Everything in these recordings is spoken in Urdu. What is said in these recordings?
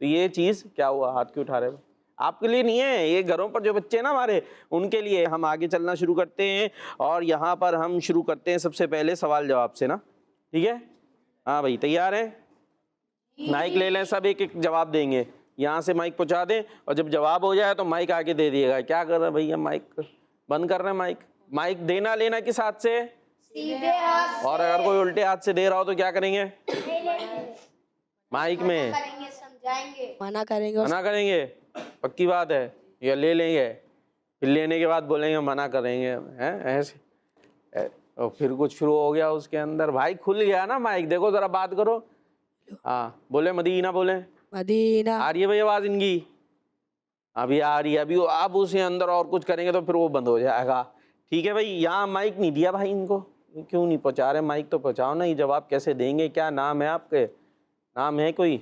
تو یہ چیز کیا ہوا, ہاتھ کیوں اٹھا رہے ہو؟ آپ کے لیے نہیں ہے, یہ گھروں پر جو بچے ہیں نا ہمارے, ان کے لیے. ہم آگے چلنا شروع کرتے ہیں اور یہاں پر ہم شروع کرتے ہیں سب سے پہلے سوال جواب سے نا, ٹھیک ہے؟ ہاں بھائی تیار ہیں؟ مائک لے لیں, سب ایک ایک جواب دیں گے. یہاں سے مائک پہنچا دیں اور جب جواب ہو جائے تو مائک آگے دے دیے گا. کیا کر رہے ہیں بھیا, مائک بند کر رہے ہیں؟ مائک دینا لینا کس ہاتھ سے؟ اور اگر کوئی الٹے ہاتھ سے دے رہا ہو تو کیا کریں گے؟ مائک میں منع کریں گے. منع کریں گے؟ پکی بات ہے؟ یا لے لیں گے پھر لینے کے بعد بولیں گے منع کریں گے, ایسے اور پھر کچھ شروع ہو گیا اس کے اندر. بھائی کھل گیا نا مائک, دیکھو ذرا بات کرو. ہاں بولیں مدینہ, بولیں مدینہ. آ رہی ہے بھائی آواز ان کی؟ ابھی آ رہی ہے. ابھی آپ اسے اندر اور کچھ کریں گے تو پھر وہ بند ہو جائے گا. ٹھیک ہے بھائی, یہاں مائک نہیں دیا بھائی ان کو, کیوں نہیں پہنچا رہے؟ مائک تو پہنچاؤ نا. یہ جواب کیسے دیں گے؟ کیا نام ہے آپ کے؟ نام ہے کوئی؟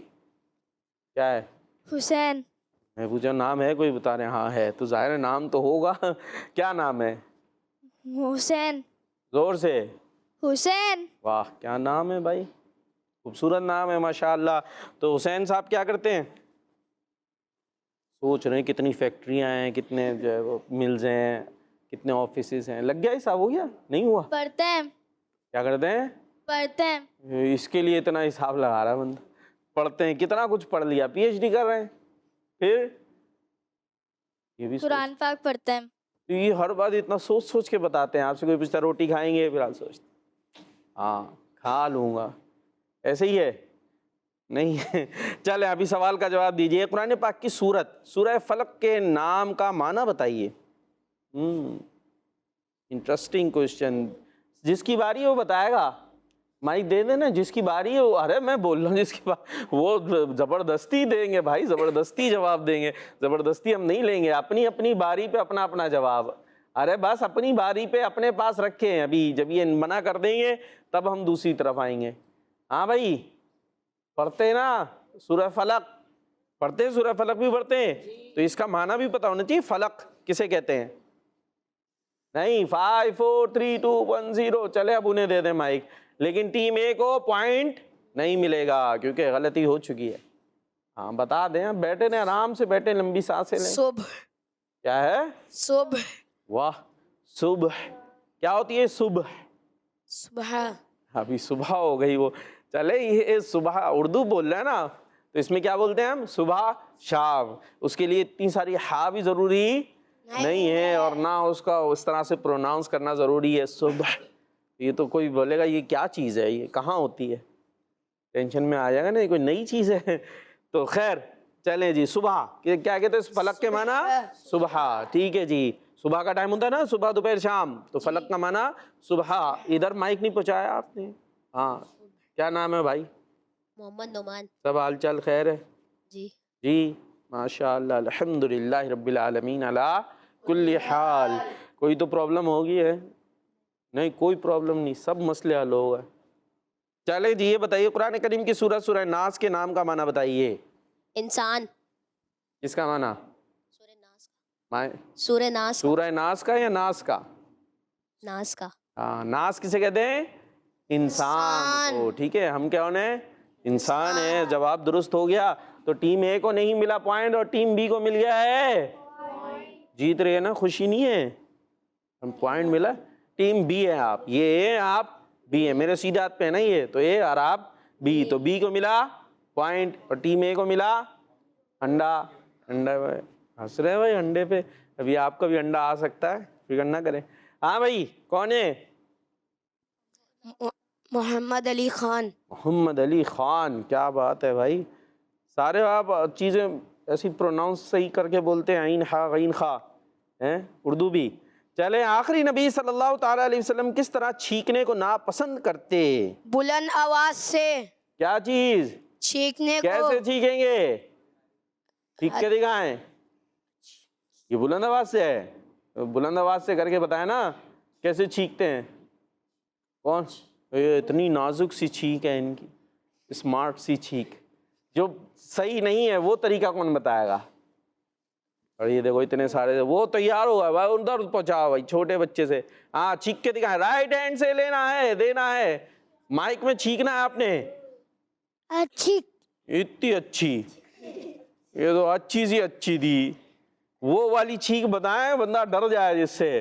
کیا ہے؟ حسین. میں پوچھا نام ہے کوئی؟ بتا رہے ہیں ہاں ہے, تو ظاہر ہے نام تو ہوگا. کیا نام ہے؟ حسین. زور سے. حسین. واہ کیا نام ہے بھائی, خوبصورت نام ہے ماشاء اللہ. تو حسین صاحب کیا کرتے ہیں؟ سوچ رہے ہیں کتنی فیکٹریاں ہیں, کتنے جو ہے وہ ملز ہیں, کتنے آفیسز ہیں. لگ گیا حساب؟ ہو گیا نہیں ہوا؟ پڑھتے ہیں. کیا کرتے ہیں؟ پڑھتے ہیں. اس کے لیے اتنا حساب لگا رہا ہے بندہ. پڑھتے ہیں, کتنا کچھ پڑھ لیا, پی ایچ ڈی کر رہے ہیں. پھر یہ بھی قرآن پاک پڑھتے ہیں. یہ ہر بات اتنا سوچ سوچ کے بتاتے ہیں. آپ سے کوئی پوچھتا روٹی کھائیں گے, پھر آپ سوچتے ہاں کھا لوں گا, ایسے ہی ہے نہیں. چلے ابھی سوال کا جواب دیجئے. قرآن پاک کی سورت سورہ فلق کے نام کا معنی بتائیے. Interesting question. جس کی باری ہے وہ بتائے گا. مائک دے دینا, جس کی باری ہے وہ. ارے میں بول رہا ہوں جس کی باری, وہ زبردستی دیں گے بھائی, زبردستی جواب دیں گے. زبردستی ہم نہیں لیں گے, اپنی اپنی باری پہ اپنا اپنا جواب. ارے بس اپنی باری پہ اپنے پاس رکھیں. ابھی جب یہ منع کر دیں گے تب ہم دوسری طرف آئیں گے. ہاں بھائی پڑھتے نا سورہ فلق؟ پڑھتے ہیں, سورہ فلق بھی پڑھتے ہیں. تو اس کا معنی بھی پتہ ہونا چاہیے. فلق کسے کہتے ہیں؟ نہیں 5 4 3 2 1 0. چلے اب انہیں دے دیں مائک, لیکن ٹیم اے کو پوائنٹ نہیں ملے گا کیونکہ غلطی ہو چکی ہے. ہاں بتا دیں, بیٹھے رہیں آرام سے, بیٹھے لمبی سانسیں لیں. صبح. کیا ہے؟ صبح. واہ صبح کیا ہوتی ہے؟ صبح. صبح. ابھی صبح ہو گئی وہ. چلے یہ صبح اردو بول رہے ہیں نا, تو اس میں کیا بولتے ہیں ہم؟ صبح شام. اس کے لیے اتنی ساری ہا بھی ضروری نہیں ہے, اور نہ اس کا اس طرح سے پروناؤنس کرنا ضروری ہے. صبح, یہ تو کوئی بولے گا یہ کیا چیز ہے, یہ کہاں ہوتی ہے, ٹینشن میں آ جائے گا نا, یہ کوئی نئی چیز ہے. تو خیر چلیں جی. صبح کیا کہتے ہیں اس فلق کے معنی؟ صبح. ٹھیک ہے جی, صبح کا ٹائم ہوتا ہے نا, صبح دوپہر شام, تو فلق کا معنی صبح. ادھر مائک نہیں پہنچایا آپ نے. ہاں کیا نام ہے بھائی؟ محمد نعمان. سب حال چال خیر ہے؟ جی. جی ماشاء اللہ, الحمدللہ رب العالمین علی کل حال. کوئی تو پرابلم ہوگی ہے؟ نہیں کوئی پرابلم نہیں, سب مسئلے حل ہو گئے. چلے جی یہ بتائیے قرآن کریم کی سورت سورہ ناس کے نام کا معنی بتائیے. انسان. کس کا معنی؟ سورہ ناس کا. سورہ ناس. سورہ ناس کا یا ناس کا؟ ناس کا. ہاں ناس کسے کہتے ہیں؟ انسان کو. ٹھیک ہے, ہم کیا ہونے؟ انسان ہے. جواب درست ہو گیا تو ٹیم اے کو نہیں ملا پوائنٹ اور ٹیم بی کو مل گیا ہے. جیت رہے ہیں نا, خوشی نہیں ہے؟ ہم پوائنٹ ملا. ٹیم بی ہے آپ, یہ اے آپ بی ہے, میرے سیدھے ہاتھ پہ ہے نا یہ, تو اے اور آپ بی, تو بی کو ملا پوائنٹ اور ٹیم اے کو ملا انڈا. انڈا ہنس رہے ہیں بھائی انڈے پہ, ابھی آپ کا بھی انڈا آ سکتا ہے, فکر نہ کریں. ہاں بھائی کون ہے؟ محمد علی خان. محمد علی خان. کیا بات ہے بھائی, سارے آپ چیزیں ایسی پروناؤنس صحیح کر کے بولتے ہیں, عین خا غین خا ہیں, اردو بھی. چلیں آخری نبی صلی اللہ تعالیٰ علیہ وسلم کس طرح چھینکنے کو ناپسند کرتے؟ بلند آواز سے. کیا چیز؟ چھینکنے کو. کیسے چھینکیں گے؟ چھینک کے دکھائیں. یہ بلند آواز سے ہے, بلند آواز سے کر کے بتائیں نا کیسے چھینکتے ہیں. کون؟ اتنی نازک سی چھینک ہے ان کی, اسمارٹ سی چھینک. جو صحیح نہیں ہے وہ طریقہ کون بتائے گا؟ اور یہ دیکھو اتنے سارے, وہ تیار ہوگا بھائی, ادھر پہنچاؤ بھائی چھوٹے بچے سے. ہاں چھینک کے دکھائیں, رائٹ ہینڈ سے لینا ہے, دینا ہے مائک میں, چھینکنا ہے آپ نے. اچھی. اتنی اچھی یہ تو اچھی سی اچھی تھی، وہ والی چھینک بتائیں بندہ ڈر جائے جس سے.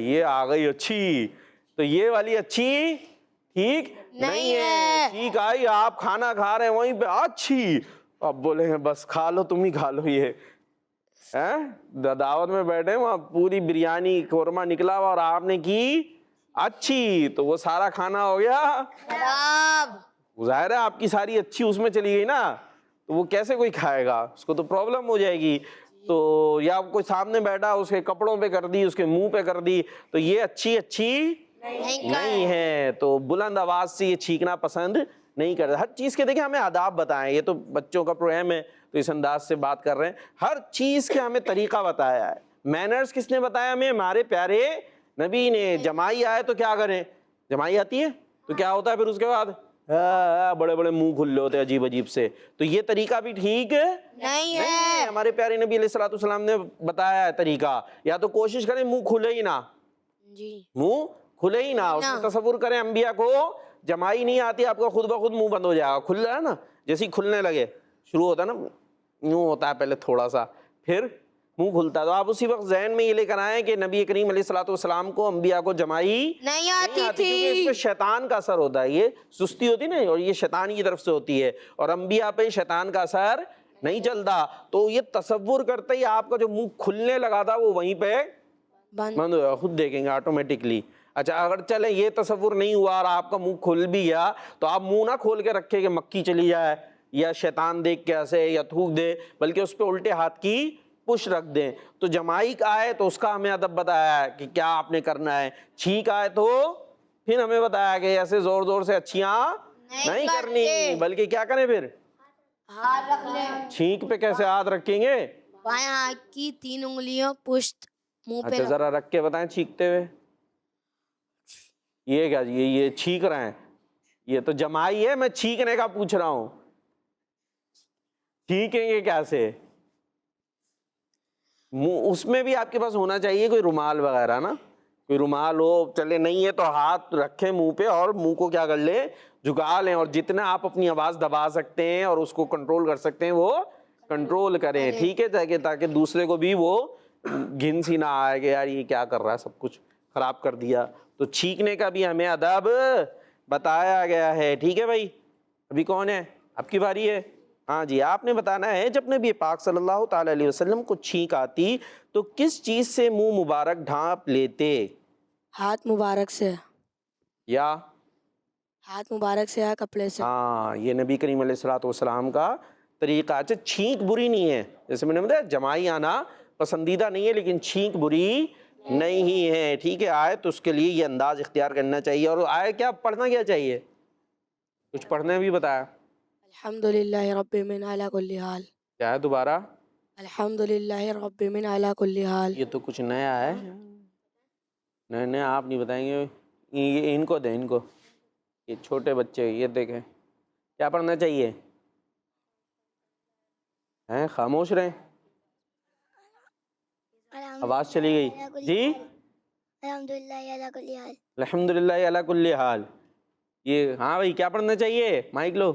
یہ آ گئی اچھی، تو یہ والی اچھی ٹھیک نہیں ہے. ٹھیک آئی، آپ کھانا کھا رہے ہیں وہیں پہ اچھی، اب بولے ہیں بس کھا لو، تم ہی کھا لو. یہ دعوت میں بیٹھے وہاں پوری بریانی قورمہ نکلا ہوا اور آپ نے کی اچھی، تو وہ سارا کھانا ہو گیا ظاہر ہے آپ کی ساری اچھی اس میں چلی گئی نا، تو وہ کیسے کوئی کھائے گا، اس کو تو پرابلم ہو جائے گی. تو یا کوئی سامنے بیٹھا اس کے کپڑوں پہ کر دی، اس کے منہ پہ کر دی، تو یہ اچھی نہیں ہے. تو بلند آواز سے یہ چھینکنا پسند نہیں کرتا. ہر چیز کے دیکھیں ہمیں آداب بتائیں، یہ تو بچوں کا پروگرام ہے تو اس انداز سے بات کر رہے ہیں. ہر چیز کے ہمیں طریقہ بتایا ہے. مینرز کس نے بتایا ہمیں؟ ہمارے پیارے نبی نے. جمائی آئے تو کیا کریں؟ جمائی آتی ہے تو کیا ہوتا ہے پھر اس کے بعد؟ بڑے بڑے منہ کھلے ہوتے ہیں عجیب عجیب سے. تو یہ طریقہ بھی ٹھیک نہیں ہے. ہمارے پیارے نبی علیہ الصلوۃ والسلام نے بتایا ہے طریقہ. یا تو کوشش کریں منہ کھلے ہی نہ، منہ کھلے ہی نہ. اس میں تصور کریں انبیاء کو جمائی نہیں آتی، آپ کا خود بخود منہ بند ہو جائے گا. کھل رہا ہے نا، جیسے ہی کھلنے لگے شروع ہوتا ہے نا، یوں ہوتا ہے پہلے تھوڑا سا، پھر منہ کھلتا ہے. تو آپ اسی وقت ذہن میں یہ لے کر آئیں کہ نبی کریم علیہ الصلوۃ والسلام کو انبیاء کو جمائی نہیں آتی تھی، کیونکہ اس پہ شیطان کا اثر ہوتا ہے. یہ سستی ہوتی نا، اور یہ شیطان کی طرف سے ہوتی ہے، اور انبیاء پہ شیطان کا اثر نہیں چلتا. تو یہ تصور کرتے ہی آپ کا جو منہ کھلنے لگا تھا وہ وہیں پہ بند ہو جائے گا، خود دیکھیں گے آٹومیٹکلی. اچھا اگر چلے یہ تصور نہیں ہوا اور آپ کا منہ کھل بھی گیا، تو آپ منہ نہ کھول کے رکھے کہ مکھی چلی جائے یا شیطان دیکھ کے ایسے یا تھوک دے، بلکہ اس پہ الٹے ہاتھ کی پش رکھ دیں. تو جمائی آئے تو اس کا ہمیں ادب بتایا ہے کہ کیا آپ نے کرنا ہے. چھینک آئے تو پھر ہمیں بتایا کہ ایسے زور زور سے اچھیاں نہیں کرنی، بلکہ کیا کریں پھر؟ ہاتھ رکھ لیں. چھینک پہ کیسے ہاتھ رکھیں گے؟ بائیں ہاتھ کی 3 انگلیاں پشت منہ پہ. اچھا ذرا رکھ کے بتائیں چھینکتے ہوئے. یہ کیا یہ چھینک رہے ہیں؟ یہ تو جمائی ہے، میں چھینکنے کا پوچھ رہا ہوں. چھینکیں گے کیسے؟ اس میں بھی آپ کے پاس ہونا چاہیے کوئی رومال وغیرہ نا، کوئی رومال ہو. چلے نہیں ہے تو ہاتھ رکھیں منہ پہ اور منہ کو کیا کر لیں، جھکا لیں، اور جتنا آپ اپنی آواز دبا سکتے ہیں اور اس کو کنٹرول کر سکتے ہیں وہ کنٹرول کریں. ٹھیک ہے، تاکہ دوسرے کو بھی وہ گھن سی نہ آئے کہ یار یہ کیا کر رہا ہے، سب کچھ خراب کر دیا. تو چھینکنے کا بھی ہمیں ادب بتایا گیا ہے. ٹھیک ہے بھائی، ابھی کون ہے؟ آپ کی باری ہے. ہاں جی، آپ نے بتانا ہے جب نبی پاک صلی اللہ تعالی علیہ وسلم کو چھینک آتی تو کس چیز سے منہ مبارک ڈھانپ لیتے؟ ہاتھ مبارک سے، یا ہاتھ مبارک سے یا کپڑے سے. ہاں، یہ نبی کریم علیہ الصلوۃ والسلام کا طریقہ. اچھا چھینک بری نہیں ہے، جیسے میں نے بتایا جمائی آنا پسندیدہ نہیں ہے، لیکن چھینک بری نہیں ہے. ٹھیک ہے، آئے تو اس کے لیے یہ انداز اختیار کرنا چاہیے. اور آئے کیا پڑھنا کیا چاہیے؟ کچھ پڑھنے بھی بتایا. الحمدللہ رب من علی کل حال. کیا ہے دوبارہ؟ الحمدللہ رب من علی کل حال. یہ تو کچھ نیا ہے. نہیں آپ نہیں بتائیں گے. یہ ان کو دیں، ان کو، یہ چھوٹے بچے، یہ دیکھیں کیا پڑھنا چاہیے. ہیں خاموش رہیں، آواز چلی گئی. جی الحمدللہ علی کل حال. الحمدللہ علی کل حال. یہ ہاں بھائی کیا پڑھنا چاہیے؟ مائک لو.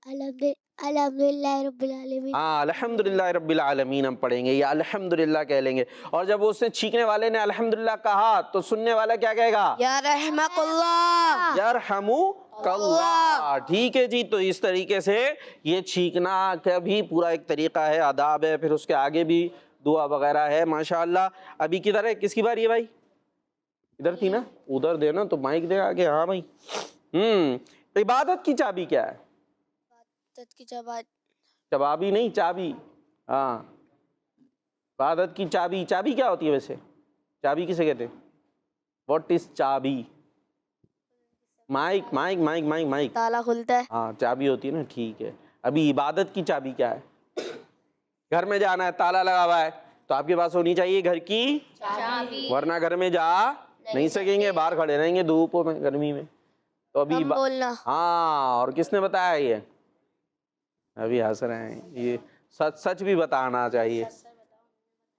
الحمدللہ رب العالمین. ہاں الحمدللہ رب العالمین ہم پڑھیں گے، یا الحمدللہ کہہ لیں گے. اور جب اس نے چھینکنے والے نے الحمدللہ کہا تو سننے والا کیا کہے گا؟ یا رحمک اللہ. یرحمک اللہ. ٹھیک ہے جی. تو اس طریقے سے یہ چھینکنا کا بھی پورا ایک طریقہ ہے، آداب ہے. پھر اس کے آگے بھی دعا وغیرہ ہے ماشاءاللہ. ابھی کدھر ہے، کس کی باری ہے بھائی؟ ادھر تھی نا، ادھر دے نا تو مائک دے آگے. ہاں بھائی. عبادت کی چابی کیا ہے؟ چابی نہیں، چابی. ہاں، عبادت کی چابی. چابی کیا ہوتی ہے ویسے؟ چابی کسے کہتے ہیں؟ واٹ از چابی؟ Mic mic mic mic mic. تالا کھلتا ہے. ہاں چابی ہوتی ہے نا. ٹھیک ہے. ابھی عبادت کی چابی کیا ہے؟ گھر میں جانا ہے، تالا لگا ہوا ہے، تو آپ کے پاس ہونی چاہیے گھر کی چابی، ورنہ گھر میں جا نہیں سکیں گے، باہر کھڑے رہیں گے دھوپ میں، گرمی میں. تو ابھی بولنا. ہاں. اور کس نے بتایا یہ؟ ابھی ہنس رہے ہیں. یہ سچ بھی بتانا چاہیے.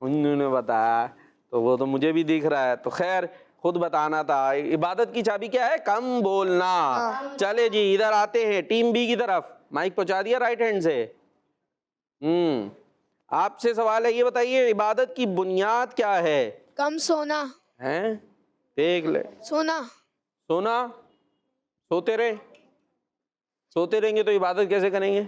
انہوں نے بتایا تو وہ تو مجھے بھی دکھ رہا ہے. تو خیر خود بتانا تھا. عبادت کی چابی کیا ہے؟ کم بولنا. چلے جی ادھر آتے ہیں ٹیم بی کی طرف. مائک پہنچا دیا رائٹ ہینڈ سے. آپ سے سوال ہے, یہ بتائیے عبادت کی بنیاد کیا ہے؟ کم سونا. ہیں دیکھ لے, سونا. سونا. سوتے رہیں گے تو عبادت کیسے کریں گے؟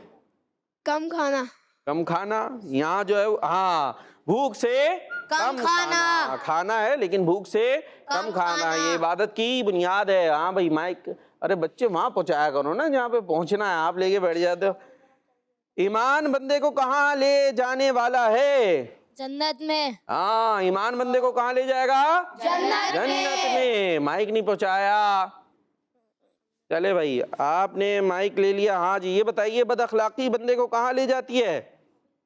کم کھانا. کم کھانا. یہاں جو ہے ہاں بھوک سے کم کھانا. کھانا ہے لیکن بھوک سے کم کھانا, یہ عبادت کی بنیاد ہے. ہاں بھائی مائک, ارے بچے وہاں پہنچایا کرو نا جہاں پہ پہنچنا ہے, آپ لے کے بیٹھ جاتے ہو. ایمان بندے کو کہاں لے جانے والا ہے؟ جنت میں. ہاں ایمان بندے کو کہاں لے جائے گا؟ جنت میں. مائک نہیں پہنچایا. چلے بھائی آپ نے مائک لے لیا. ہاں جی یہ بتائیے بد اخلاقی بندے کو کہاں لے جاتی ہے؟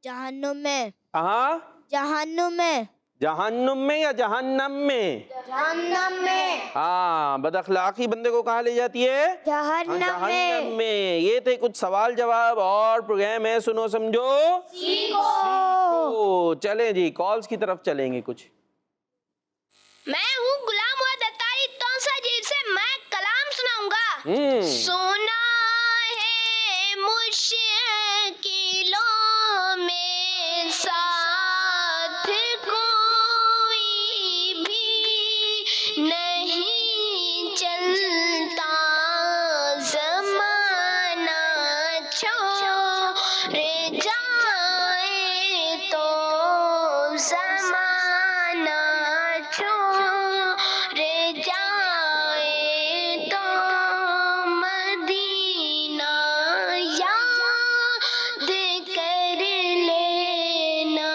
جہنم میں. کہاں؟ جہنم میں. جہنم میں یا جہنم میں؟ جہنم میں. ہاں بد اخلاقی بندے کو کہاں لے جاتی ہے؟ جہنم جہنم میں. یہ تھے کچھ سوال جواب اور پروگرام ہے سنو سمجھو سیکھو. چلیں جی کالز کی طرف چلیں گے کچھ. میں ہوں غلام محمد اتاری تونسا جیل سے. میں کلام سناؤں گا. سونا ہے مشکلوں میں ساتھ کوئی بھی نہیں چلتا, زمانہ چھوڑ جائے تو زمانہ چھوڑ جائے تو مدینہ یاد کر لینا.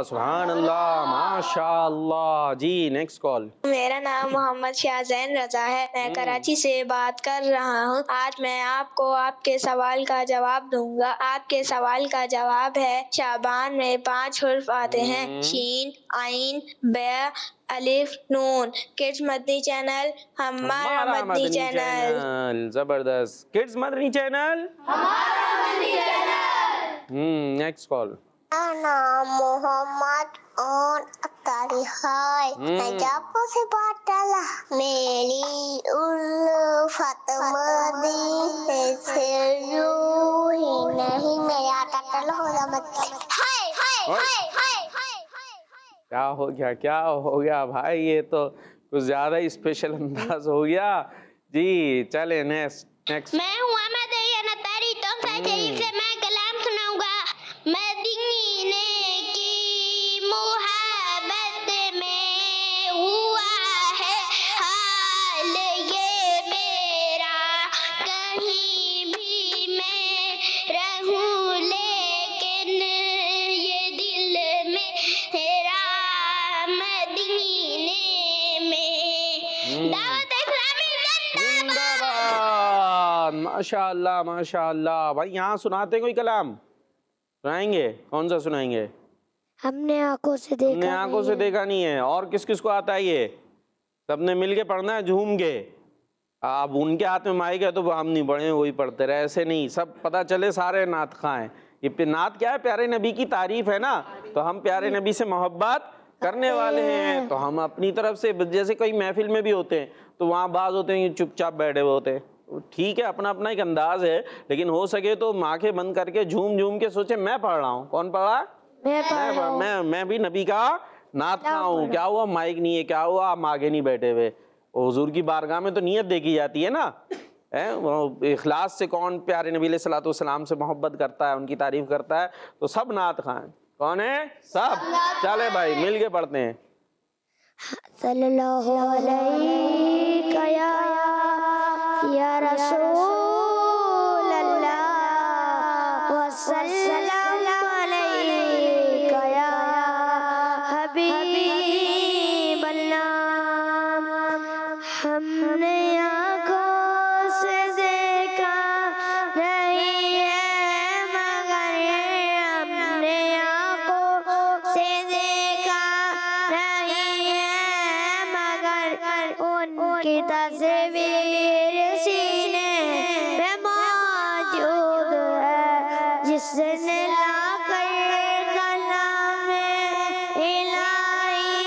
سبحان اللہ ماشاء اللہ. جی نیکسٹ کال. میرا نام محمد شاہزین رضا ہے. میں کراچی سے بات کر رہا ہوں. آج میں آپ کو آپ کے سوال کا جواب دوں گا. آپ کے سوال کا جواب ہے شعبان میں 5 حرف آتے ہیں, شین, عین, بے, الف, نون. کڈز مدنی چینل ہمارا مدنی چینل. زبردست. کڈز مدنی چینل ہمارا مدنی چینل. Next call. نام محمد اون اتاری ہے. میں جاپو سے بات ڈالا. میری الفت مدی سے یوں ہی نہیں. میرے آٹا ٹل ہو جا مت. کیا ہو گیا بھائی, یہ تو کچھ زیادہ ہی اسپیشل انداز ہو گیا. جی چلے نیکسٹ. میں ہوں احمد عین اتاری تونسا جیل سے. میں کلام سناؤں گا. مدینے کی محبت میں ہوا ہے حال یہ میرا, کہیں بھی میں رہوں لیکن یہ دل میرا مدینے میں. دعوت اسلامی زندہ باد. ماشاء اللہ ماشاء اللہ. بھائی یہاں سناتے کوئی کلام سنائیں گے؟ کون سا سنائیں گے؟ ہم نے آنکھوں سے ہم نے آنکھوں سے دیکھا نہیں ہے. اور کس کس کو آتا ہے؟ یہ سب نے مل کے پڑھنا ہے جھوم کے. اب ان کے ہاتھ میں مائک ہے تو ہم نہیں پڑھیں, وہی پڑھتے رہے. ایسے نہیں, سب پتہ چلے سارے نعت خواں ہیں. یہ نعت کیا ہے؟ پیارے نبی کی تعریف ہے نا, تو ہم پیارے نبی سے محبت کرنے والے ہیں. تو ہم اپنی طرف سے, جیسے کوئی محفل میں بھی ہوتے ہیں تو وہاں بعض ہوتے ہیں چپ چاپ بیٹھے ہوئے ہوتے ہیں. ٹھیک ہے اپنا اپنا ایک انداز ہے, لیکن ہو سکے تو آنکھیں بند کر کے جھوم کے سوچیں میں پڑھ رہا ہوں. کون پڑھ رہا ہے؟ میں بھی نبی کا نعت خواں ہوں. کیا ہوا مائک نہیں ہے, کیا ہوا آپ آگے نہیں بیٹھے ہوئے؟ حضور کی بارگاہ میں تو نیت دیکھی جاتی ہے نا. اخلاص سے کون پیارے نبی علیہ الصلوۃ والسلام سے محبت کرتا ہے, ان کی تعریف کرتا ہے, تو سب نعت خواں ہیں. کون ہے؟ سب. چلے بھائی مل کے پڑھتے ہیں. صلی اللہ علیہ یا رسول اللہ وسلم علیک یا حبیب اللہ. ہم نے آنکھوں سے دیکھا نہیں ہے مگر ہم نے آنکھوں سے دیکھا نہیں ہے مگر ان کی تصویر سینے میں موجود ہے جس نے لا کر کلام الہی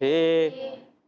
6।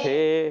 6।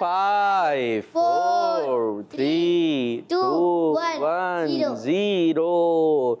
5 4 3 2 1 0।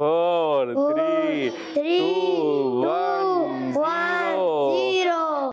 4 3 2 1 0।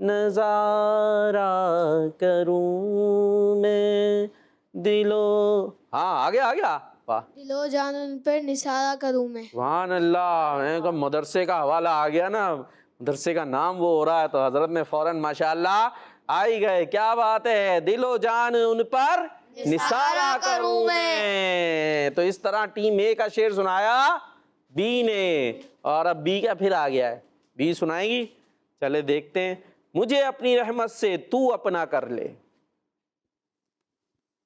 نظارہ کروں میں دلو، ہاں آگے آ گیا، واہ دل و جان ان پر نثارہ کروں میں. سبحان اللہ. میں کہا مدرسے کا حوالہ آ گیا نا، مدرسے کا نام وہ ہو رہا ہے، تو حضرت نے فوراً ماشاءاللہ آ ہی گئے. کیا بات ہے، دل و جان ان پر نثارہ کروں میں. تو اس طرح ٹیم اے کا شعر سنایا بی نے، اور اب بی کا پھر آ گیا ہے. بی سنائے گی؟ چلے دیکھتے ہیں. مجھے اپنی رحمت سے تو اپنا کر لے،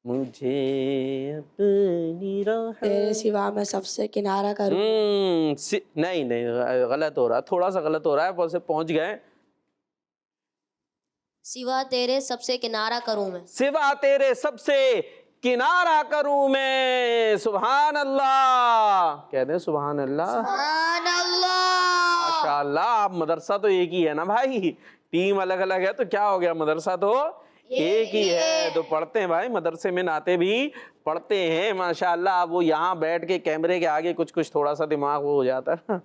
مجھے اپنی رحمت. تیرے سوا میں سب سے کنارہ کروں. نہیں غلط ہو رہا، تھوڑا سا غلط ہو رہا ہے، بہت سے پہنچ گئے. سوا تیرے سب سے کنارہ کروں میں. سوا تیرے سب سے کنارہ کروں میں. سبحان اللہ، کہتے ہیں سبحان اللہ. سبحان اللہ. ماشاءاللہ. آپ مدرسہ تو ایک ہی ہے نا بھائی، ٹیم الگ الگ ہے تو کیا ہو گیا، مدرسہ تو ایک ہی ہے. تو پڑھتے ہیں بھائی، مدرسے میں نعتیں بھی پڑھتے ہیں ماشاءاللہ. اب وہ یہاں بیٹھ کے کیمرے کے آگے کچھ تھوڑا سا دماغ وہ ہو جاتا ہے نا،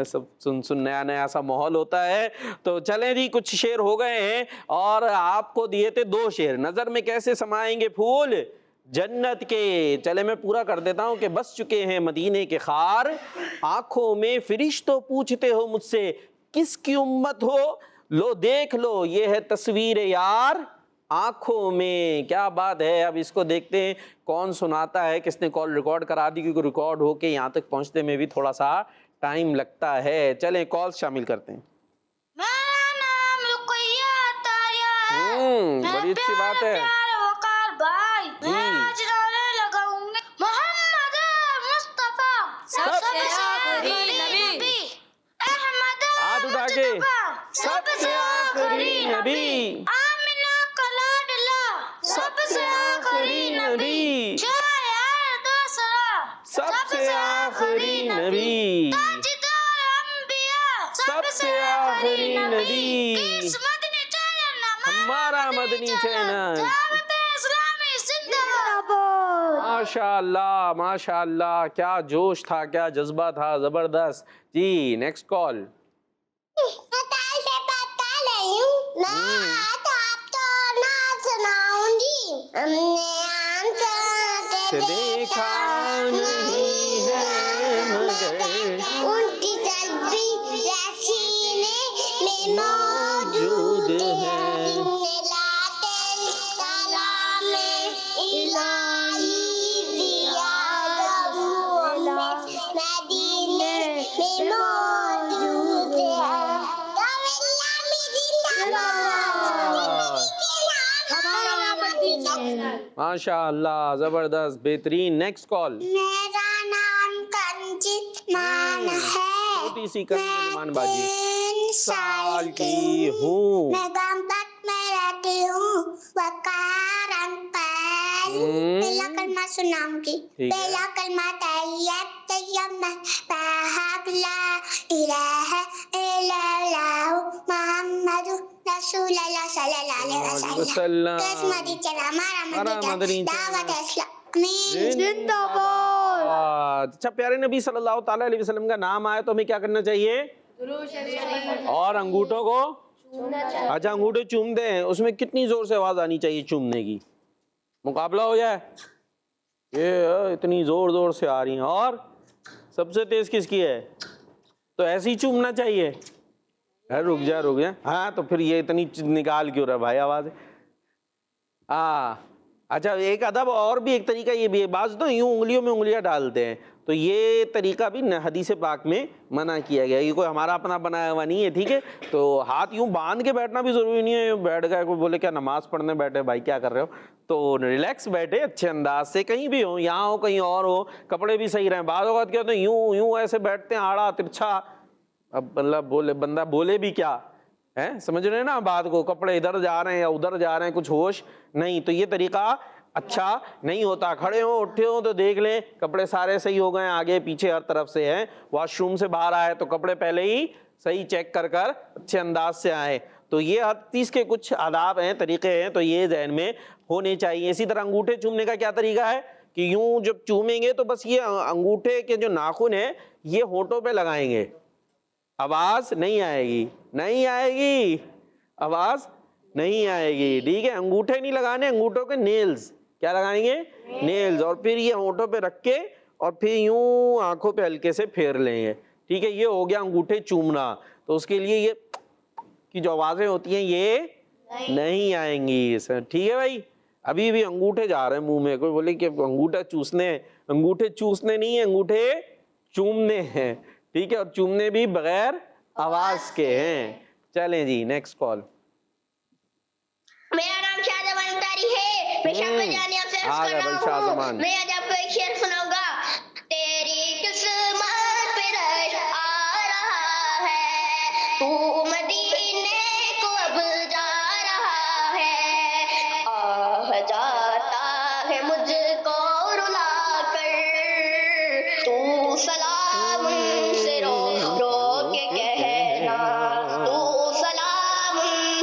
سب سن نیا نیا سا ماحول ہوتا ہے. تو چلیں جی، کچھ شعر ہو گئے ہیں اور آپ کو دیے تھے 2 شعر. نظر میں کیسے سمائیں گے پھول جنت کے. چلے میں پورا کر دیتا ہوں کہ بس چکے ہیں مدینے کے خار، آنکھوں میں فرشتوں پوچھتے ہو مجھ سے کس کی امت ہو، لو دیکھ لو یہ ہے تصویر یار آنکھوں میں. کیا بات ہے. اب اس کو دیکھتے ہیں کون سناتا ہے، کس نے کال ریکارڈ کرا دی، کیونکہ ریکارڈ ہو کے یہاں تک پہنچنے میں بھی تھوڑا سا ٹائم لگتا ہے. چلیں کال شامل کرتے ہیں. میرا نام رقیہ تاریا ہے، بڑی اچھی بات ہے. وقار بھائی، میں آج رونے لگا ہوں گے محمد مصطفیٰ سب سے آخری نبی. احمد ہاتھ اٹھا کے، سب سے آخری نبی. آمینہ کا لاڈلا سب سے آخری نبی. جائے دوسرا سب سے آخری نبی. تاجدار انبیاء سب سے آخری نبی. اس مدنی چینل ہمارا مدنی چینل. دعوت اسلامی زندہ باد. ماشاءاللہ ماشاءاللہ، کیا جوش تھا، کیا جذبہ تھا، زبردست. جی نیکسٹ کال. سے پتا نہیں ہوں میں تو آپ تو نہ سناؤں گی. ہم نے آنکھوں سے دیکھا نہیں ہے مگر ان کی تصویر سینے میں موجود ہے. سلام الہی زیادہ مدینے میں موجود ہے. ماشاءاللہ زبردست بہترین. Next call. میرا نام کنجت مان ہے، چھوٹی سی کنجت مان باجی. 3 سال کی ہوں. میں گمبت میں رہتی ہوں، وقارن پال. پہلا کلمہ سناؤں گی. پہلا کلمہ طیب طیب بحق لا الہ الا اللہ محمد رسول اللہ صلی اللہ علیہ وسلم. کس مدی چلا ہمارا مدنی دعوت اسلامی زندہ باد. اچھا، پیارے نبی صلی اللہ تعالیٰ علیہ وسلم کا نام آئے تو ہمیں کیا کرنا چاہیے؟ اور انگوٹھوں کو، اچھا انگوٹھے چوم دیں. اس میں کتنی زور سے آواز آنی چاہیے چومنے کی؟ مقابلہ ہو جائے. یہ اتنی زور زور سے آ رہی ہیں. اور سب سے تیز کس کی ہے؟ تو ایسے ہی چومنا چاہیے. رک جا. ہاں تو پھر یہ اتنی نکال کیوں رہا بھائی آواز؟ اچھا، ایک ادب اور بھی ایک طریقہ یہ بھی ہے، بعض تو یوں انگلیوں میں انگلیاں ڈالتے ہیں، تو یہ طریقہ بھی حدیث پاک میں منع کیا گیا. یہ کوئی ہمارا اپنا بنایا ہوا نہیں ہے، ٹھیک ہے؟ تو ہاتھ یوں باندھ کے بیٹھنا بھی ضروری نہیں ہے. بیٹھ گئے کوئی بولے کیا نماز پڑھنے بیٹھے بھائی کیا کر رہے ہو، تو ریلیکس بیٹھے اچھے انداز سے، کہیں بھی ہو، یہاں ہو کہیں اور ہو، کپڑے بھی صحیح رہیں. بعض اوقات کیا ہوتا ہے یوں ایسے بیٹھتے ہیں آڑا ترچھا، اب بندہ بولے بھی کیا ہے، سمجھ رہے ہیں نا بات کو، کپڑے ادھر جا رہے ہیں یا ادھر جا رہے ہیں، کچھ ہوش نہیں. تو یہ طریقہ اچھا نہیں ہوتا. کھڑے ہوں اٹھے ہوں تو دیکھ لیں کپڑے سارے صحیح ہو گئے، آگے پیچھے ہر طرف سے ہیں. واش روم سے باہر آئے تو کپڑے پہلے ہی صحیح چیک کر اچھے انداز سے آئے. تو یہ ہر چیز کے کچھ آداب ہیں، طریقے ہیں، تو یہ ذہن میں ہونے چاہیے. اسی طرح انگوٹھے چومنے کا کیا طریقہ ہے کہ یوں جب چومیں گے تو بس یہ انگوٹھے کے جو ناخن ہیں یہ ہونٹوں پہ لگائیں گے، آواز نہیں آئے گی. آواز نہیں آئے گی. ٹھیک ہے, انگوٹھے نہیں لگانے, انگوٹھوں کے نیلز. کیا لگائیں گے؟ نیلز. اور پھر یہ ہونٹوں پہ رکھ کے اور پھر یوں آنکھوں پہ ہلکے سے پھیر لیں گے. ٹھیک ہے, یہ ہو گیا انگوٹھے چومنا. تو اس کے لیے یہ کی جو آوازیں ہوتی ہیں یہ نہیں آئیں گی. ٹھیک ہے بھائی, ابھی بھی انگوٹھے جا رہے ہیں منہ میں. کوئی بولے کہ انگوٹھا چوسنے ہیں, انگوٹھے چوسنے نہیں ہیں, انگوٹھے چومنے ہیں. ٹھیک ہے, اور چومنے بھی بغیر آواز کے ہیں. چلیں جی نیکسٹ کال. میرا نام شاہزمان انصاری ہے. میں شاہ جانب سے عرض کر رہا ہوں. میں آج آپ کو ایک شعر سناؤں گا. تیری قسمت پہ رش آ رہا ہے, تو مدینے کو اب جا رہا ہے. آہ جاتا ہے مجھ کو رلا کر, تو سلام سے رو رو کے کہنا, تو سلام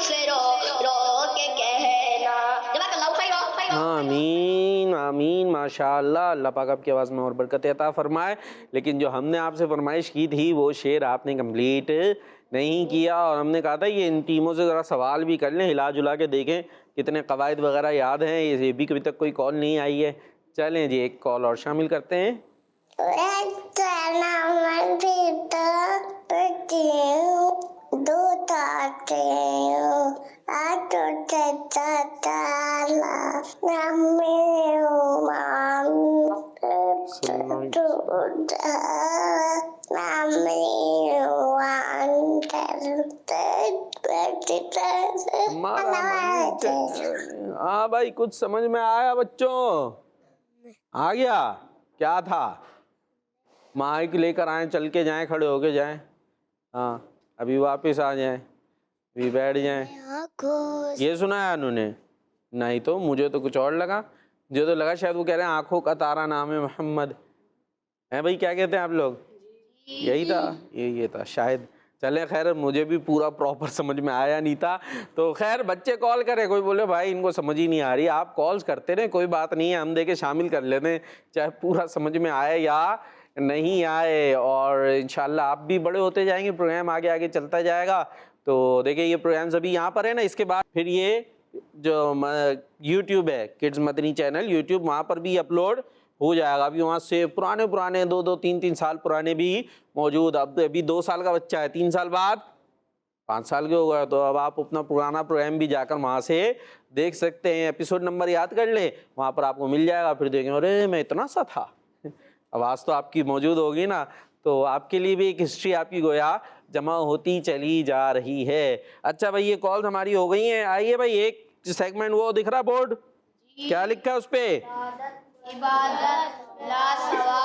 سے رو رو کے کہنا. جزاک اللہ خیر. آمین آمین. ماشاء اللہ, اللہ پاک آپ کی آواز میں اور برکت عطا فرمائے. لیکن جو ہم نے آپ سے فرمائش کی تھی وہ شعر آپ نے کمپلیٹ نہیں کیا, اور ہم نے کہا تھا یہ ان ٹیموں سے ذرا سوال بھی کر لیں, ہلا جلا کے دیکھیں کتنے قواعد وغیرہ یاد ہیں. یہ بھی کبھی تک کوئی کال نہیں آئی ہے. چلیں جی ایک کال اور شامل کرتے ہیں. ہاں بھائی, کچھ سمجھ میں آیا بچوں؟ آ گیا؟ کیا تھا؟ مائک لے کر آئیں, چل کے جائیں, کھڑے ہو کے جائیں. ہاں ابھی واپس آ جائیں, ابھی بیٹھ جائیں. یہ سنا ہے انہوں نے؟ نہیں تو مجھے تو کچھ اور لگا. مجھے تو لگا شاید وہ کہہ رہے ہیں آنکھوں کا تارا نام ہے محمد. ہیں بھائی, کیا کہتے ہیں آپ لوگ؟ یہی تھا, یہ تھا شاید. چلے خیر, مجھے بھی پورا پراپر سمجھ میں آیا نہیں تھا. تو خیر بچے کال کرے, کوئی بولے بھائی ان کو سمجھ ہی نہیں آ رہی, آپ کالز کرتے رہیں, کوئی بات نہیں ہے, ہم دیکھے شامل کر لیتے ہیں چاہے پورا سمجھ میں آئے یا نہیں آئے. اور انشاءاللہ آپ بھی بڑے ہوتے جائیں گے, پروگرام آگے آگے چلتا جائے گا. تو دیکھیں یہ پروگرامز ابھی یہاں پر ہے نا, اس کے بعد پھر یہ جو یوٹیوب ہے کڈز مدنی چینل یوٹیوب, وہاں پر بھی اپلوڈ ہو جائے گا. ابھی وہاں سے پرانے 2 3 سال پرانے بھی موجود. اب ابھی 2 سال کا بچہ ہے, 3 سال بعد 5 سال کے ہو گئے, تو اب آپ اپنا پرانا پروگرام بھی جا کر وہاں سے دیکھ سکتے ہیں. ایپیسوڈ نمبر یاد کر لیں, وہاں پر آپ کو مل جائے گا. پھر دیکھیں ارے میں اتنا سا تھا, آواز تو آپ کی موجود ہوگی نا. تو آپ کے لیے بھی ایک ہسٹری آپ کی گویا جمع ہوتی چلی جا رہی ہے. اچھا بھائی, یہ کالز ہماری ہو گئی ہیں. آئیے بھائی, ایک سیگمنٹ وہ دکھ رہا بورڈ, کیا لکھا ہے اس پہ؟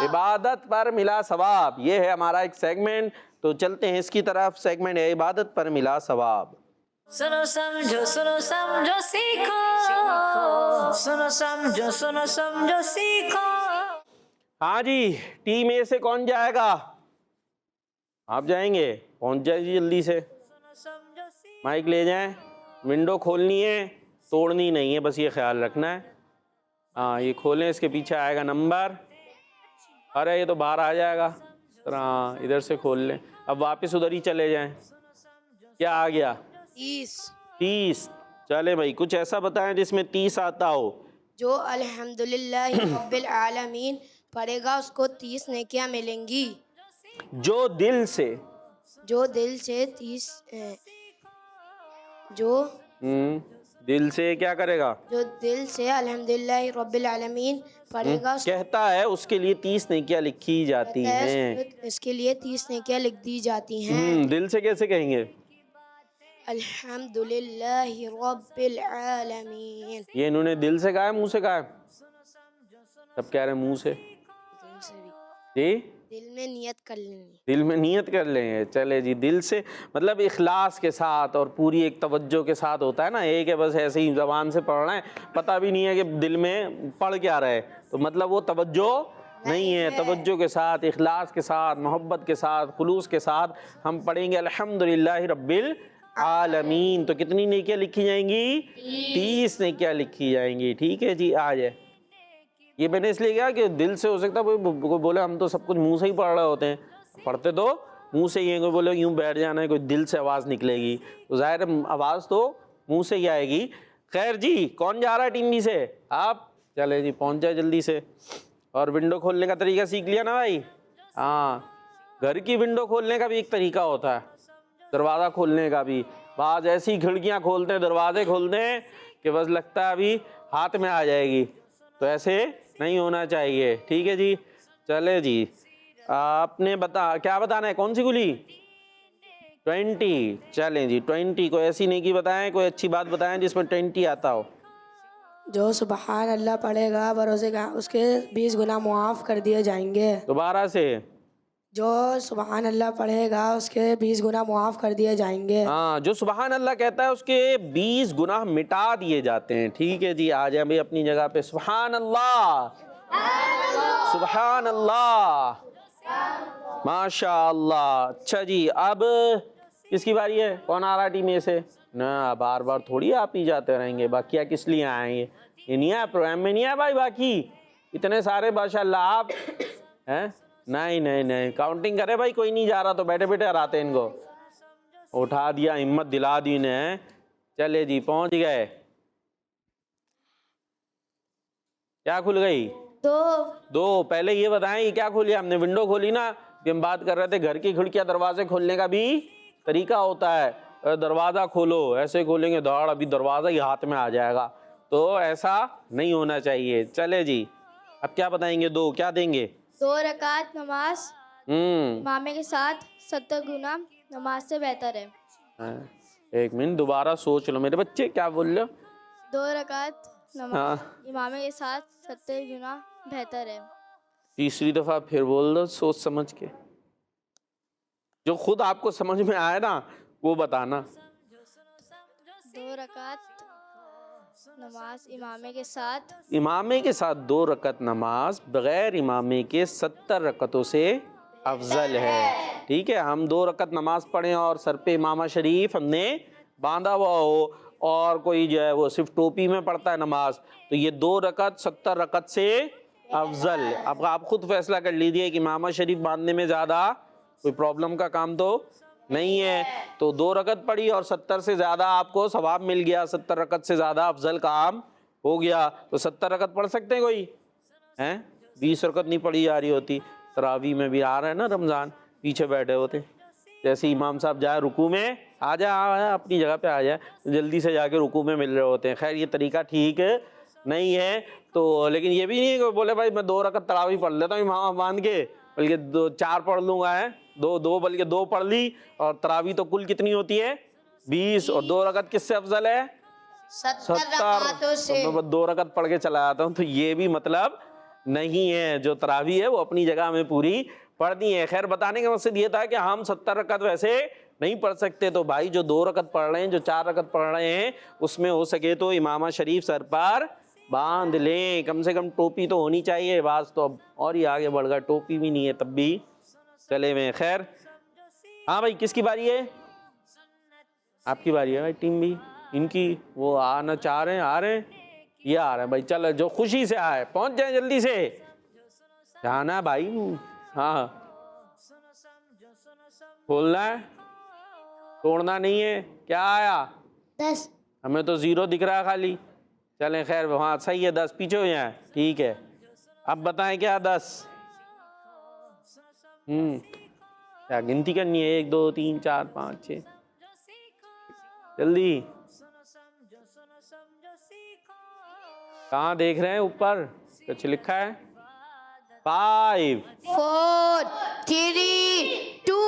عبادت پر ملا ثواب. یہ ہے ہمارا ایک سیگمنٹ, تو چلتے ہیں اس کی طرف. سیگمنٹ ہے عبادت پر ملا ثواب. سنو سمجھو سیکھو, سنو سمجھو سیکھو. ہاں جی, ٹیم اے سے کون جائے گا؟ آپ جائیں گے؟ پہنچ جائیں جی جلدی سے, مائک لے جائیں. ونڈو کھولنی ہے, توڑنی نہیں ہے, بس یہ خیال رکھنا ہے. ہاں یہ کھولیں, اس کے پیچھے آئے گا نمبر. ارے یہ تو باہر آ جائے گا. ہاں ادھر سے کھول لیں. اب واپس ادھر ہی چلے جائیں. کیا آ گیا؟ 30. چلے بھائی, کچھ ایسا بتائیں جس میں 30 آتا ہو. جو الحمدللہ رب العالمین پڑھے گا اس کو 30 نیکیاں ملیں گی. جو دل سے 30 جو دل سے کیا کرے گا؟ جو دل سے الحمدللہ رب العالمین پڑھے گا کہتا ہے, اس کے لیے 30 نیکیاں لکھی جاتی ہیں. اس کے لیے 30 نیکیاں لکھ دی جاتی ہیں. دل سے کیسے کہیں گے؟ الحمدللہ رب العالمین. یہ انہوں نے دل سے کہا ہے منہ سے کہا ہے؟ سب کہہ رہے ہیں منہ سے. جی دل میں نیت کر لینی. دل میں نیت کر لیں گے. چلے جی, دل سے مطلب اخلاص کے ساتھ اور پوری ایک توجہ کے ساتھ ہوتا ہے نا. ایک ہے بس ایسے ہی زبان سے پڑھ رہے ہیں, پتہ بھی نہیں ہے کہ دل میں پڑھ کیا رہے, تو مطلب وہ توجہ نہیں ہے. توجہ کے ساتھ, اخلاص کے ساتھ, محبت کے ساتھ, خلوص کے ساتھ ہم پڑھیں گے الحمدللہ رب العالمین. تو کتنی نیکیاں لکھی جائیں گی؟ 30 نیکیاں لکھی جائیں گی. ٹھیک ہے جی, آ جائے. یہ میں نے اس لیے کہا کہ دل سے ہو سکتا ہے کوئی بولے ہم تو سب کچھ منہ سے ہی پڑھ رہے ہوتے ہیں, پڑھتے تو منہ سے یہ کوئی بولے یوں بیٹھ جانا ہے، کوئی دل سے آواز نکلے گی تو ظاہر ہے آواز تو منہ سے ہی آئے گی۔ خیر جی، کون جا رہا ہے ٹیم بی سے؟ آپ چلے جی، پہنچ جائے جلدی سے۔ اور ونڈو کھولنے کا طریقہ سیکھ لیا نا بھائی؟ ہاں، گھر کی ونڈو کھولنے کا بھی ایک طریقہ ہوتا ہے، دروازہ کھولنے کا بھی۔ بعض ایسی کھڑکیاں کھولتے ہیں، دروازے کھولتے ہیں کہ بس لگتا ہے ابھی ہاتھ میں آ جائے گی، تو ایسے نہیں ہونا چاہیے، ٹھیک ہے جی۔ چلے جی، آپ نے کیا بتانا ہے؟ کون سی گلی؟ 20۔ چلیں جی 20، کوئی ایسی نیکی بتائیں، کوئی اچھی بات بتائیں جس میں 20 آتا ہو۔ جو سبحان اللہ پڑھے گا بروزے کا اس کے 20 گناہ معاف کر دیے جائیں گے۔ دوبارہ سے۔ جو سبحان اللہ پڑھے گا اس کے 20 گناہ معاف کر دیے جائیں گے۔ ہاں، جو سبحان اللہ کہتا ہے اس کے 20 گناہ مٹا دیے جاتے ہیں، ٹھیک ہے جی۔ آ جائیں بھائی اپنی جگہ پہ۔ سبحان اللہ، سبحان اللہ، ماشاء اللہ۔ اچھا جی، اب کس کی باری ہے؟ کون آ رہا ہے ٹیم اے سے؟ نا، بار بار تھوڑی آپ ہی جاتے رہیں گے، باقی کس لیے آئیں گے؟ یہ نہیں ہے پروگرام میں، نہیں ہے بھائی، باقی اتنے سارے ماشاء اللہ آپ ہیں۔ نہیں، کاؤنٹنگ کرے بھائی، کوئی نہیں جا رہا تو بیٹھے بیٹھے ہراتے ان کو۔ اٹھا دیا، ہمت دلا دی انہیں۔ چلے جی، پہنچ گئے۔ کیا کھل گئی؟ دو۔ پہلے یہ بتائیں یہ کیا کھولیا ہم نے؟ ونڈو کھولی نا، کہ ہم بات کر رہے تھے گھر کی کھڑکیاں دروازے کھولنے کا بھی طریقہ ہوتا ہے۔ دروازہ کھولو، ایسے کھولیں گے دھاڑ ابھی دروازہ ہی ہاتھ میں آ جائے گا، تو ایسا نہیں ہونا چاہیے۔ چلے جی، اب کیا بتائیں گے؟ دو کیا دیں گے؟ 2 رکعت نماز امام کے ساتھ 70 گنا نماز سے بہتر ہے۔ ایک منٹ، دوبارہ سوچ لو میرے بچے، کیا بول رہے ہو؟ 2 رکعت نماز امام کے ساتھ 70 گنا بہتر ہے۔ تیسری دفعہ پھر بول دو سوچ سمجھ کے، جو خود آپ کو سمجھ میں آئے نا وہ بتانا۔ 2 رکعت نماز امامے کے ساتھ 2 رکعت نماز بغیر امامے کے 70 رکعتوں سے افضل ہے، ٹھیک ہے۔ ہم 2 رکعت نماز پڑھیں اور سر پہ امامہ شریف ہم نے باندھا ہوا ہو، اور کوئی جو ہے وہ صرف ٹوپی میں پڑھتا ہے نماز، تو یہ 2 رکعت 70 رکعت سے افضل۔ اب آپ خود فیصلہ کر لیجئے کہ امامہ شریف باندھنے میں زیادہ کوئی پرابلم کا کام تو نہیں ہے، تو 2 رکعت پڑھی اور 70 سے زیادہ آپ کو ثواب مل گیا، 70 رکعت سے زیادہ افضل کام ہو گیا، تو 70 رکعت پڑھ سکتے ہیں کوئی؟ 20 رکعت نہیں پڑھی جا رہی ہوتی۔ تراویح میں بھی آ رہا ہے نا رمضان، پیچھے بیٹھے ہوتے، جیسے امام صاحب جائے رکوع میں، آ جائے اپنی جگہ پہ آ جائے، جلدی سے جا کے رکوع میں مل رہے ہوتے ہیں۔ خیر یہ طریقہ ٹھیک نہیں ہے، تو لیکن یہ بھی نہیں ہے کہ بولے بھائی میں 2 رکعت تراویح پڑھ لیتا ہوں امام باندھ کے، بلکہ 4 پڑھ لوں گا، دو بلکہ 2 پڑھ لی، اور تراویح تو کل کتنی ہوتی ہے؟ 20، اور 2 رکعت کس سے افضل ہے؟ 70۔ میں 2 رکعت پڑھ کے چلا جاتا ہوں، تو یہ بھی مطلب نہیں ہے، جو تراویح ہے وہ اپنی جگہ میں پوری پڑھنی ہے۔ خیر بتانے کا مقصد یہ تھا کہ ہم 70 رکعت ویسے نہیں پڑھ سکتے، تو بھائی جو 2 رکعت پڑھ رہے ہیں، جو 4 رکعت پڑھ رہے ہیں، اس میں ہو سکے تو امامہ شریف سر پر باندھ لیں، کم سے کم ٹوپی تو ہونی چاہیے۔ بعض تو اب اور ہی آگے بڑھ گئے، ٹوپی بھی نہیں ہے تب بھی چلے ہوئے۔ خیر ہاں بھائی، کس کی باری ہے؟ آپ کی باری ہے بھائی، ٹیم بھی ان کی، وہ آنا چاہ رہے ہیں، آ رہے ہیں، یہ آ رہے ہیں بھائی، چلو جو خوشی سے آئے پہنچ جائیں جلدی سے، جانا ہے بھائی۔ ہاں کھولنا ہے، توڑنا نہیں ہے۔ کیا آیا؟ 10۔ ہمیں تو 0 دکھ رہا ہے خالی۔ چلیں خیر، وہاں صحیح ہے، 10 پیچھے ہو جائیں، ٹھیک ہے۔ اب بتائیں کیا 10؟ کیا گنتی کرنی ہے؟ 1 2 3 4 5 6، جلدی۔ کہاں دیکھ رہے ہیں؟ اوپر کچھ لکھا ہے؟ 5 4 3 2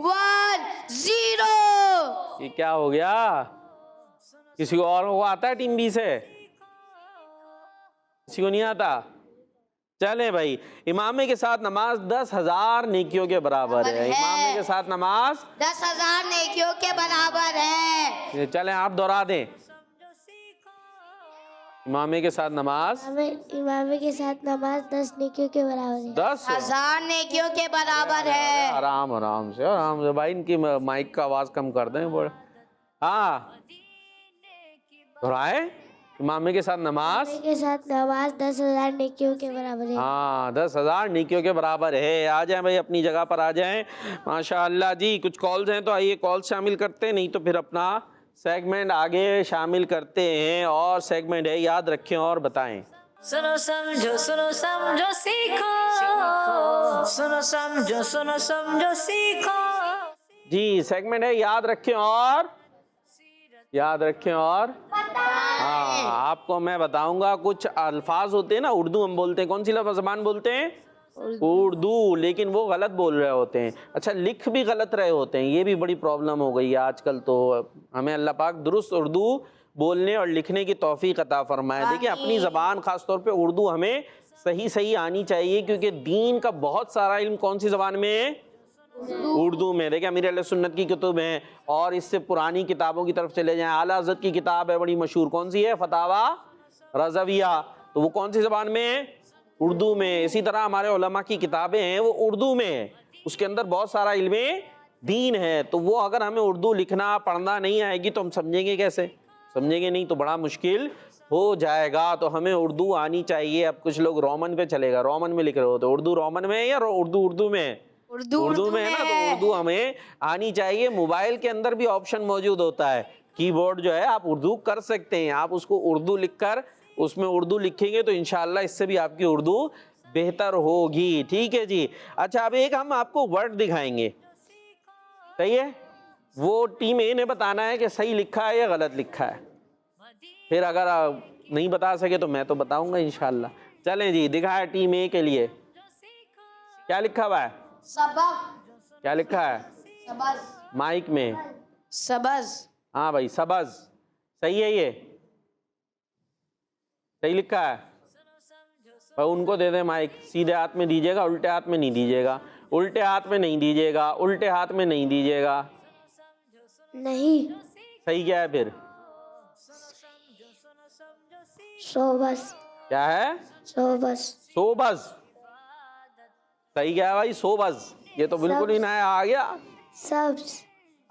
1 0۔ یہ کیا ہو گیا؟ کسی کو اور کو آتا ہے ٹیم بی سے؟ کسی کو نہیں آتا؟ چلیں بھائی، امامے کے ساتھ نماز 10,000 نیکیوں کے برابر ہے۔ امامے کے ساتھ نماز 10,000 نیکیوں کے برابر ہے۔ چلیں آپ دوہرا دیں، امامے کے ساتھ نماز امامے کے ساتھ نماز 10 نیکیوں کے برابر ہے۔ 10,000 نیکیوں کے برابر ہے۔ آرام سے بھائی، ان کی مائک کا آواز کم کر دیں۔ ہاں دہرائے امامے کے ساتھ نماز کے ساتھ نماز 10,000 نیکیوں کے برابر ہے. ہاں 10,000 نیکیوں کے برابر ہے. آ جائیں بھائی اپنی جگہ پر آ جائیں. ماشاء اللہ جی. کچھ کالز ہیں تو آئیے کال شامل کرتے ہیں, نہیں تو پھر اپنا سیگمنٹ آگے شامل کرتے ہیں. اور سیگمنٹ ہے یاد رکھیں اور بتائیں. سنو سمجھو سیکھو, سنو سمجھو سیکھو. جی سیگمنٹ ہے یاد رکھیں اور ہاں آپ کو میں بتاؤں گا. کچھ الفاظ ہوتے ہیں نا, اردو ہم بولتے ہیں, کون سی زبان بولتے ہیں؟ اردو. لیکن وہ غلط بول رہے ہوتے ہیں. اچھا لکھ بھی غلط رہے ہوتے ہیں. یہ بھی بڑی پرابلم ہو گئی ہے آج کل. تو ہمیں اللہ پاک درست اردو بولنے اور لکھنے کی توفیق عطا فرمائے. دیکھیں اپنی زبان خاص طور پہ اردو ہمیں صحیح آنی چاہیے, کیونکہ دین کا بہت سارا علم کون سی زبان میں ہے؟ اردو میں. دیکھیں امیر اہل سنت کی کتب ہیں, اور اس سے پرانی کتابوں کی طرف چلے جائیں. اعلیٰ حضرت کی کتاب ہے بڑی مشہور, کون سی ہے؟ فتاوی رضویہ. تو وہ کون سی زبان میں ہے؟ اردو میں. اسی طرح ہمارے علماء کی کتابیں ہیں وہ اردو میں ہیں, اس کے اندر بہت سارا علم دین ہے. تو وہ اگر ہمیں اردو لکھنا پڑھنا نہیں آئے گی تو ہم سمجھیں گے کیسے؟ سمجھیں گے نہیں تو بڑا مشکل ہو جائے گا. تو ہمیں اردو آنی چاہیے. اب کچھ لوگ رومن پہ چلے گا, رومن میں لکھ رہے ہوتے. اردو رومن میں ہے یا اردو میں ہے؟ اردو میں ہے نا. تو اردو ہمیں آنی چاہیے. موبائل کے اندر بھی آپشن موجود ہوتا ہے, کی بورڈ جو ہے آپ اردو کر سکتے ہیں. آپ اس کو اردو لکھ کر اس میں اردو لکھیں گے تو انشاءاللہ اس سے بھی آپ کی اردو بہتر ہوگی. ٹھیک ہے جی. اچھا اب ایک ہم آپ کو ورڈ دکھائیں گے, صحیح ہے؟ وہ ٹیم اے نے بتانا ہے کہ صحیح لکھا ہے یا غلط لکھا ہے. پھر اگر آپ نہیں بتا سکے تو میں تو بتاؤں گا انشاءاللہ. چلیں جی دکھائے ٹیم اے کے لیے. کیا لکھا ہوا ہے؟ سبق. کیا لکھا ہے مائک میں؟ سبز. ہاں بھائی سبز. صحیح ہے, یہ صحیح لکھا ہے. بھائی ان کو دے دیں مائک. سیدھے ہاتھ میں دیجیے گا, الٹے ہاتھ میں نہیں دیجیے گا. الٹے ہاتھ میں نہیں دیجیے گا, الٹے ہاتھ میں نہیں دیجیے گا. نہیں. صحیح کیا ہے پھر؟ صوبس. کیا ہے؟ صوبس. صوبز. صحیح کیا ہے بھائی؟ صوبز. یہ تو بالکل ہی نیا آ گیا. سبز.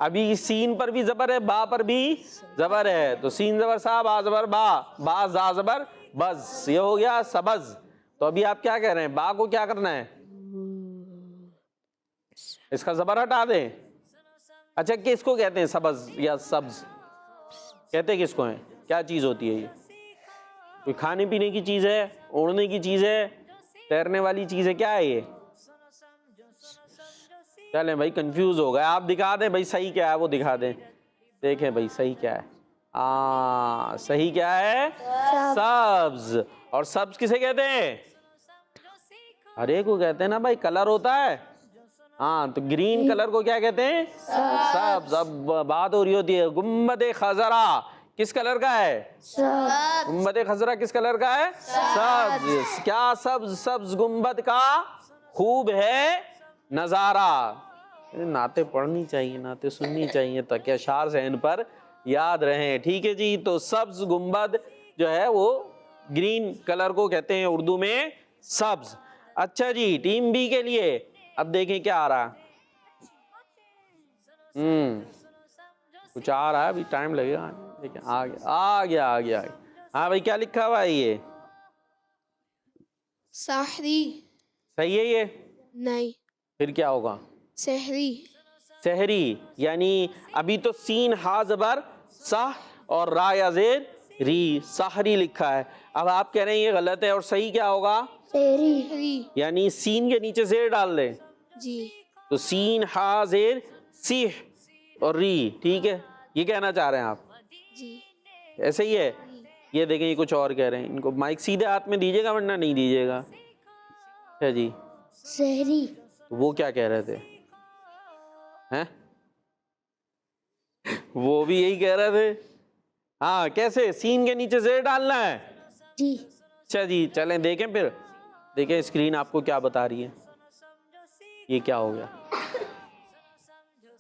ابھی سین پر بھی زبر ہے, با پر بھی زبر ہے. تو سین زبر سا, با زبر با, با زا زبر بز, یہ ہو گیا سبز. تو ابھی آپ کیا کہہ رہے ہیں؟ با کو کیا کرنا ہے؟ اس کا زبر ہٹا دیں. اچھا کس کو کہتے ہیں سبز یا سبز؟ کہتے کس کو ہیں؟ کیا چیز ہوتی ہے یہ؟ کوئی کھانے پینے کی چیز ہے, اوڑھنے کی چیز ہے, تیرنے والی چیز ہے, کیا ہے یہ؟ چلیں بھائی کنفیوز ہو گئے. آپ دکھا دیں بھائی صحیح کیا ہے, وہ دکھا دیں. دیکھیں بھائی صحیح کیا ہے. صحیح کیا ہے؟ سبز. اور سبز کسے کہتے ہیں؟ ہر ایک کو کہتے ہیں نا بھائی, کلر ہوتا ہے. ہاں تو گرین کلر کو کیا کہتے ہیں؟ سبز. اب بات ہو رہی ہوتی ہے گنبد خضرا کس کلر کا ہے؟ گنبد خضرا کس کلر کا ہے؟ سبز. کیا سبز گنبد کا خوب ہے نظارہ. نعتیں پڑھنی چاہیے, نعتیں سننی چاہیے تاکہ اشعار ذہن پر یاد رہیں. ٹھیک ہے جی. تو سبز گنبد جو ہے وہ گرین کلر کو کہتے ہیں اردو میں سبز. اچھا جی ٹیم بی کے لیے اب دیکھیں کیا آ رہا ہے. کچھ آ رہا ہے, ابھی ٹائم لگے گا. دیکھیں آ گیا. ہاں بھائی کیا لکھا ہوا ہے یہ؟ سحری. صحیح ہے یہ؟ نہیں. پھر کیا ہوگا؟ سحری. سحری. یعنی ابھی تو سین ہا زبر سہ اور را یا زیر ری, سحری لکھا ہے. اب آپ کہہ رہے ہیں یہ غلط ہے, اور صحیح کیا ہوگا؟ سحری. یعنی سین کے نیچے زیر ڈال دیں. جی. تو سین ہا زیر سیح اور ری. ٹھیک ہے, یہ کہنا چاہ رہے ہیں آپ؟ جی. ایسے ہی ہے. یہ دیکھیں یہ کچھ اور کہہ رہے ہیں. ان کو مائک سیدھے ہاتھ میں دیجیے گا ورنہ نہیں دیجیے گا. اچھا جی سحری. وہ کیا کہہ رہے تھے؟ وہ بھی یہی کہہ رہے تھے. ہاں کیسے؟ سین کے نیچے زیر ڈالنا ہے. جی. اچھا جی چلیں دیکھیں, پھر دیکھیں اسکرین آپ کو کیا بتا رہی ہے. یہ کیا ہو گیا؟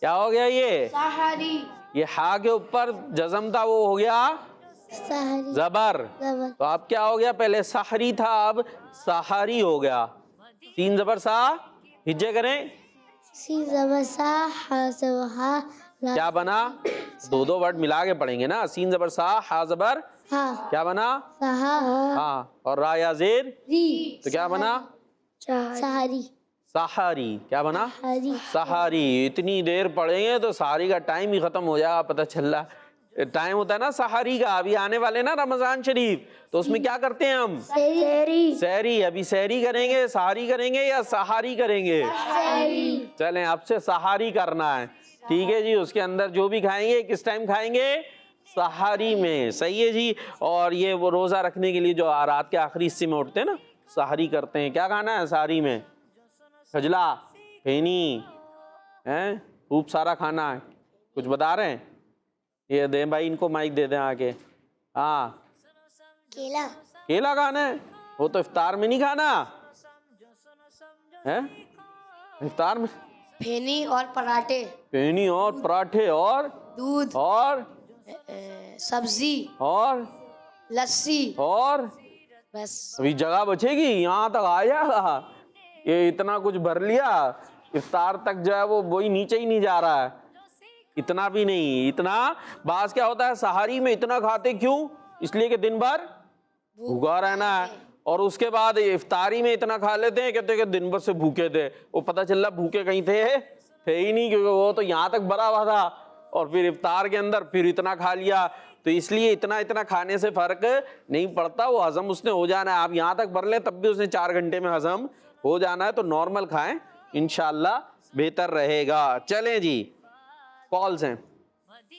کیا ہو گیا؟ یہ سحری. یہ ہا کے اوپر جزم تھا, وہ ہو گیا سحری. زبر. تو اب کیا ہو گیا؟ پہلے سحری تھا, اب سحری ہو گیا. تین زبر سا, ہجے کریں. سی زبر سا, ہا زبر ہا, کیا بنا؟ دو ورڈ ملا کے پڑھیں گے نا. سین زبر سا، ہا زبر کیا بنا؟ ہاں. اور را یا زیر تو کیا بنا؟ سحاری. کیا بنا؟ سحاری. اتنی دیر پڑھیں گے تو سحاری کا ٹائم ہی ختم ہو جائے گا. پتہ چل رہا ٹائم ہوتا ہے نا سحاری کا. ابھی آنے والے نا رمضان شریف، تو اس میں کیا کرتے ہیں ہم؟ سحری. ابھی سحری کریں گے، سحاری کریں گے یا سحاری کریں گے؟ چلیں اب سے سحاری کرنا ہے. ٹھیک ہے جی. اس کے اندر جو بھی کھائیں گے کس ٹائم کھائیں گے؟ سحاری میں. صحیح ہے جی. اور یہ وہ روزہ رکھنے کے لیے جو رات کے آخری حصے میں اٹھتے ہیں نا، سحری کرتے ہیں. کیا کھانا ہے سحری میں؟ کھجلا، پھینی، خوب سارا کھانا ہے. کچھ بتا رہے ہیں؟ یہ دیں بھائی، ان کو مائک دے دیں آ کے. ہاں کیلا کھانا ہے. وہ تو افطار میں نہیں کھانا ہے. افطار میں پھینی اور پراٹھے، پھینی اور پراٹھے اور دودھ اور سبزی اور لسی، اور بس. ابھی جگہ بچے گی. یہاں تک آ جائے گا. یہ اتنا کچھ بھر لیا، افطار تک جو ہے وہی نیچے ہی نہیں جا رہا ہے. اتنا بھی نہیں. اتنا بعض کیا ہوتا ہے سحری میں اتنا کھاتے کیوں؟ اس لیے کہ دن بھر بھوکا رہنا ہے. اور اس کے بعد افطاری میں اتنا کھا لیتے ہیں، کہتے ہیں کہ دن بھر سے بھوکے تھے. وہ پتہ چل رہا بھوکے کہیں تھے ہی نہیں، کیونکہ وہ تو یہاں تک بھرا ہوا تھا. اور پھر افطار کے اندر پھر اتنا کھا لیا. تو اس لیے اتنا کھانے سے فرق نہیں پڑتا. وہ ہضم اس نے ہو جانا ہے. آپ یہاں تک بھر لیں تب بھی اس نے 4 گھنٹے میں ہضم ہو جانا ہے. تو نارمل کھائیں، انشاءاللہ بہتر رہے گا. چلیں جی، کالز ہیں.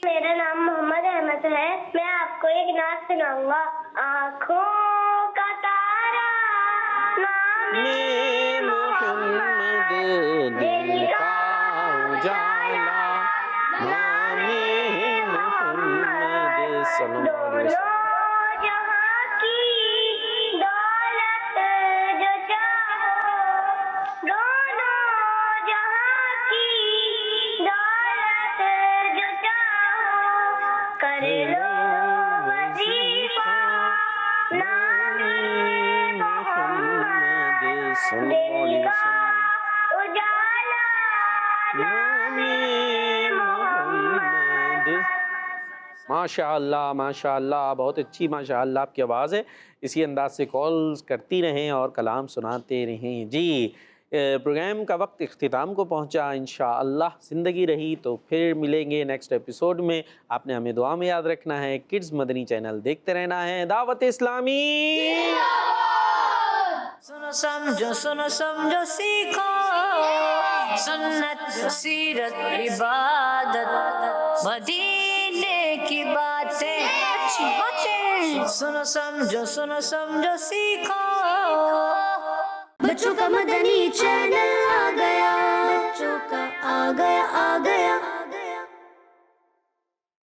میرا نام محمد احمد ہے. میں آپ کو ایک نعت سناؤں گا. آنکھوں کا تارا نام محمد، دل کا اجالا نام محمد صلی اللہ علیہ وسلم. جہاں کی دولت جو چاہو، دونوں جہاں کی دولت جو چاہو، کر لو وظیفہ نام محمد، دل کا اجالا نام محمد. ماشاء اللہ ماشاء اللہ، بہت اچھی ماشاء اللہ آپ کی آواز ہے. اسی انداز سے کالز کرتی رہیں اور کلام سناتے رہیں. جی پروگرام کا وقت اختتام کو پہنچا. انشاءاللہ زندگی رہی تو پھر ملیں گے نیکسٹ ایپیسوڈ میں. آپ نے ہمیں دعا میں یاد رکھنا ہے. کڈز مدنی چینل دیکھتے رہنا ہے. دعوت اسلامی سنو سمجھو سیکھو، سنت سیرت عبادت مدینے کی باتیں، اچھی باتیں. سنو سمجھو سیکھو. بچوں کا مدنی چینل آ گیا، بچوں کا آ گیا